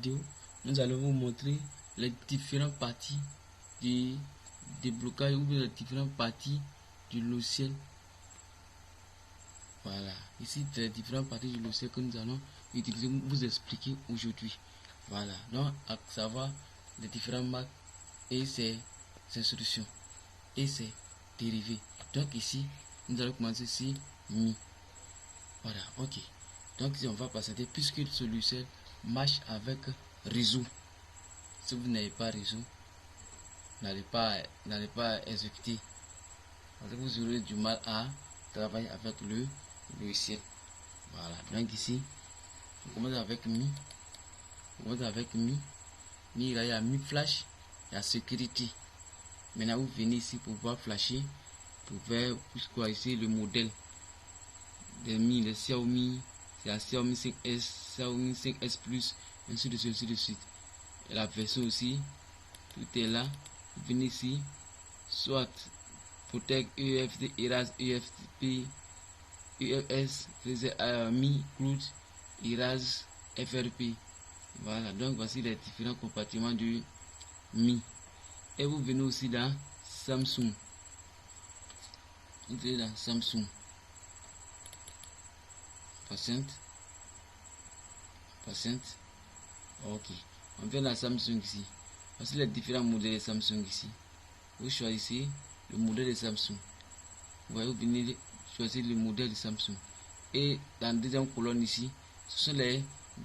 vidéo, nous allons vous montrer les différentes parties du déblocage ou bien les différentes parties du logiciel. Voilà, ici les différentes parties du logiciel que nous allons utiliser, vous expliquer aujourd'hui. Voilà, donc à savoir les différentes marques et ses solutions et ses dérivés. Donc ici, nous allons commencer ici Mi. Voilà, ok. Donc ici on va passer puisque ce logiciel marche avec réseau. Si vous n'avez pas réseau, n'allez pas exécuter. Parce que vous aurez du mal à travailler avec le logiciel. Voilà, donc ici, on commence avec Mi. On commence avec Mi. Mi, il y a Mi Flash, il y a Security. Maintenant, vous venez ici pour pouvoir flasher, pour faire quoi ici le modèle de Mi, le Xiaomi, c'est la Xiaomi 5S, Xiaomi 5S Plus, ainsi de suite, ainsi de suite. Et la version aussi, tout est là. Vous venez ici, soit Protect UFT, Erase UFTP, UFS, Mi, Cloud, Erase, FRP. Voilà, donc voici les différents compartiments du Mi. Et vous venez aussi dans Samsung. Vous venez dans Samsung. Patiente. Ok. On vient dans Samsung ici. Voici les différents modèles de Samsung ici. Vous choisissez le modèle de Samsung. Vous venez choisir le modèle de Samsung. Et dans la deuxième colonne ici, ce sont les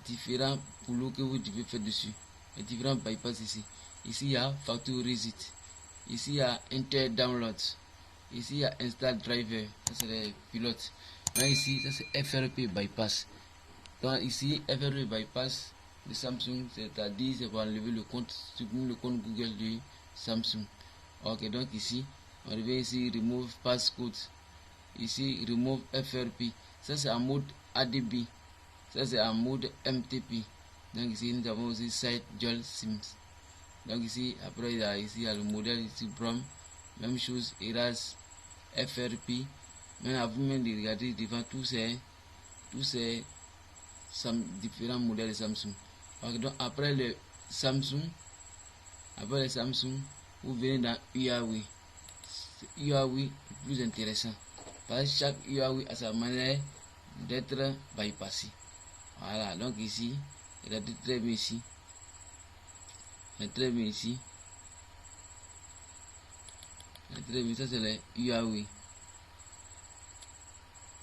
différents boulots que vous devez faire dessus. Les différents bypass ici. Ici, il y a Factory Reset. Ici, il y a Inter Download. Ici, il y a Install Driver. Ça, c'est les pilotes. Là, ici, ça, c'est FRP Bypass. Donc, ici, FRP Bypass de Samsung, c'est-à-dire, c'est pour enlever le compte, supprimer le compte Google de Samsung. Ok, donc ici, on revient ici, Remove Passcode. Ici, Remove FRP. Ça, c'est en mode ADB. Ça, c'est en mode MTP. Donc, ici, nous avons aussi Site Dual Sims. Donc ici, après il y a le modèle ici Brom, même chose, Erase, FRP. Mais à vous-même de regarder devant tous ces différents modèles de Samsung. Donc après le Samsung, vous venez dans Huawei. Huawei est plus intéressant parce que chaque Huawei a sa manière d'être bypassé. Voilà, donc ici, regardez très bien ici. Très bien ici. Très bien, ça c'est les Huawei.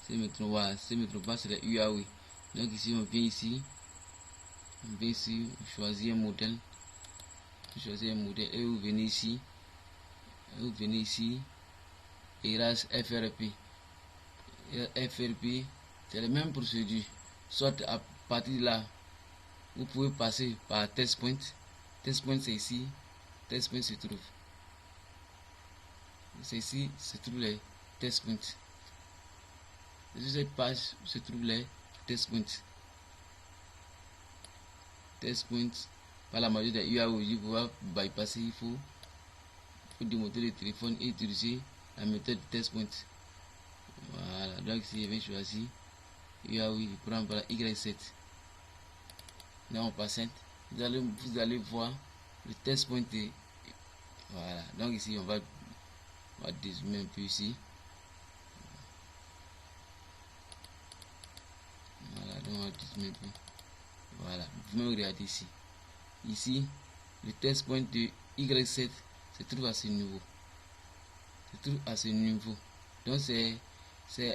C'est métro bas, c'est les Huawei. Donc ici, on vient ici. On choisit un modèle. Et vous venez ici. Erase FRP. FRP, c'est la même procédure. Soit à partir de là, vous pouvez passer par Test Point. Test Point, c'est ici. Test Point se trouve. C'est ici se trouvent les Test Points. Sur cette page se trouvent les Test Points. Test Points. Par la majorité des Huawei, pour pouvoir bypasser, il faut démonter le téléphone et utiliser la méthode Test Point. Voilà, donc si je vais choisir Huawei, je prends par la Y7. Là on passe. Vous allez voir le Test Point. Voilà, donc ici on va dézoomer un peu ici. Voilà, donc on va dézoomer un peu. Voilà, vous pouvez regarder ici. Ici, le Test Point de Y7 se trouve à ce niveau. Donc c'est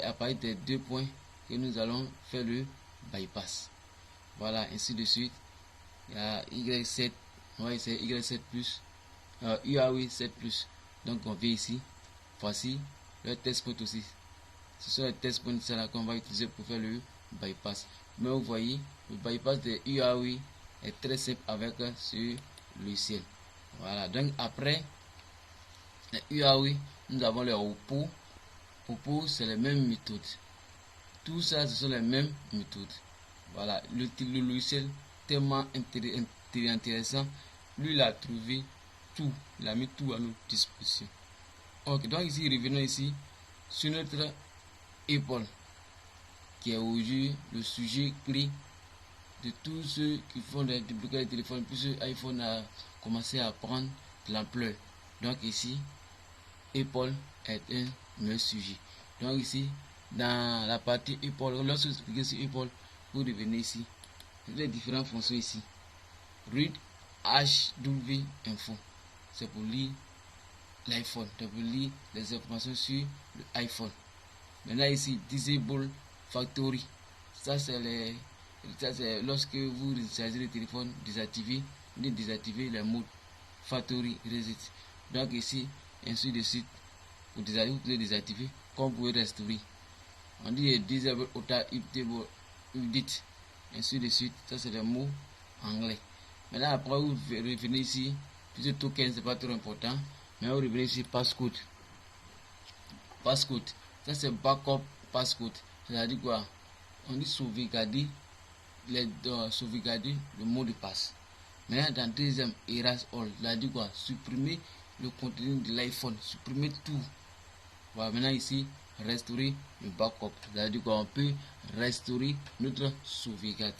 à partir des deux points que nous allons faire le bypass. Voilà, ainsi de suite. Il y a Y7, on va essayer Y7 plus, Huawei 7 plus. Donc on vient ici. Voici le Test Point aussi. Ce sont les Test Points qu'on va utiliser pour faire le bypass. Mais vous voyez, le bypass de Huawei est très simple avec ce logiciel. Voilà, donc après les Huawei, nous avons les Oppo. Oppo, c'est les mêmes méthodes. Tout ça, ce sont les mêmes méthodes. Voilà, le logiciel tellement intéressant. Lui, il a trouvé tout. Il a mis tout à notre disposition. Ok, donc ici, revenons ici sur notre épaule, qui est aujourd'hui le sujet clé de tous ceux qui font des déblocages de téléphone, puisque iPhone a commencé à prendre de l'ampleur. Donc ici, Apple est un meilleur sujet. Donc ici, dans la partie Apple, lorsque vous cliquez sur Apple, vous revenez ici. Les différentes fonctions ici. Read HW Info. C'est pour lire l'iPhone. C'est pour lire les informations sur l'iPhone. Maintenant ici, Disable Factory. Ça c'est lorsque vous rechargez le téléphone, désactiver les modes Factory Reset. Donc ici, ainsi de suite, vous pouvez désactiver comme vous pouvez restaurer. On dit Disable Auto Update, ainsi de suite. Ça c'est les mots anglais. Maintenant après vous revenez ici, puisque token c'est pas trop important, mais vous revenez ici passcode. Passcode, ça c'est backup passcode. C'est-à-dire quoi? On dit sauvegarder le mot de passe. Maintenant dans deuxième erase all, c'est-à-dire quoi? Supprimer le contenu de l'iPhone, supprimer tout. Voilà, maintenant ici restaurer le backup, c'est-à-dire qu'on peut restaurer notre sauvegarde.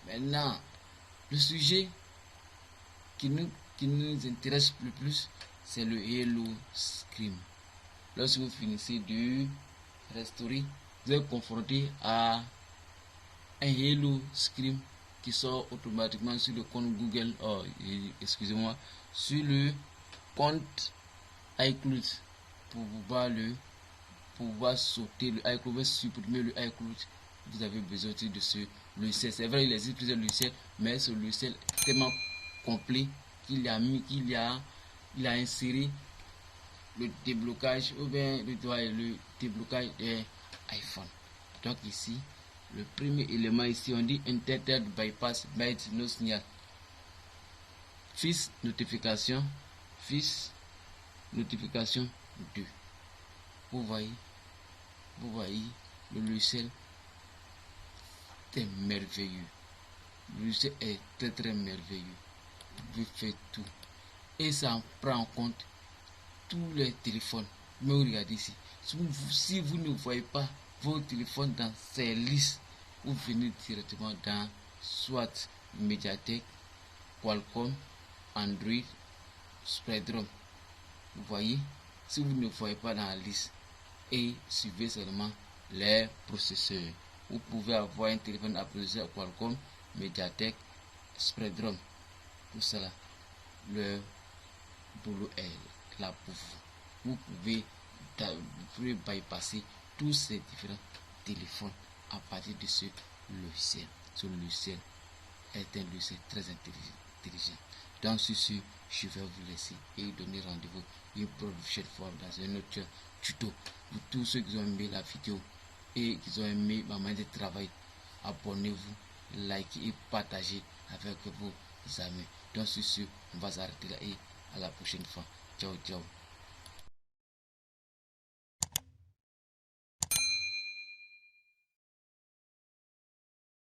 Maintenant le sujet qui nous intéresse le plus, c'est le Hello Screen. Lorsque vous finissez de restaurer, vous êtes confronté à un Hello Screen qui sort automatiquement sur le compte Google, sur le compte iCloud pour pouvoir sauter le iCloud, supprimer le iCloud. Vous avez besoin de ce logiciel. C'est vrai, il existe plusieurs logiciels, mais ce logiciel est tellement complet qu'il a inséré le déblocage ou bien le déblocage des iPhone. Donc ici, le premier élément ici, on dit Intended Bypass Byte No Signal. Fils notification 2. Vous voyez, le logiciel est merveilleux. Le logiciel est très merveilleux. Vous faites tout. Et ça prend en compte tous les téléphones. Mais regardez ici. Si vous ne voyez pas vos téléphones dans ces listes, vous venez directement dans soit Mediatek, Qualcomm, Android, Spreadrum. Vous voyez, si vous ne voyez pas dans la liste et suivez seulement les processeurs, vous pouvez avoir un téléphone à processeur Qualcomm, Mediatek, Spreadrum. Tout cela, le boulot est là pour vous. Vous pouvez bypasser tous ces différents téléphones à partir de ce logiciel. Ce logiciel est un logiciel très intelligent. Donc sur ce, je vais vous laisser et donner rendez-vous une prochaine fois dans un autre tuto. Pour tous ceux qui ont aimé la vidéo et qui ont aimé ma manière de travail, abonnez-vous, likez et partagez avec vos amis. Donc sur ce, on va s'arrêter là et à la prochaine fois. Ciao, ciao.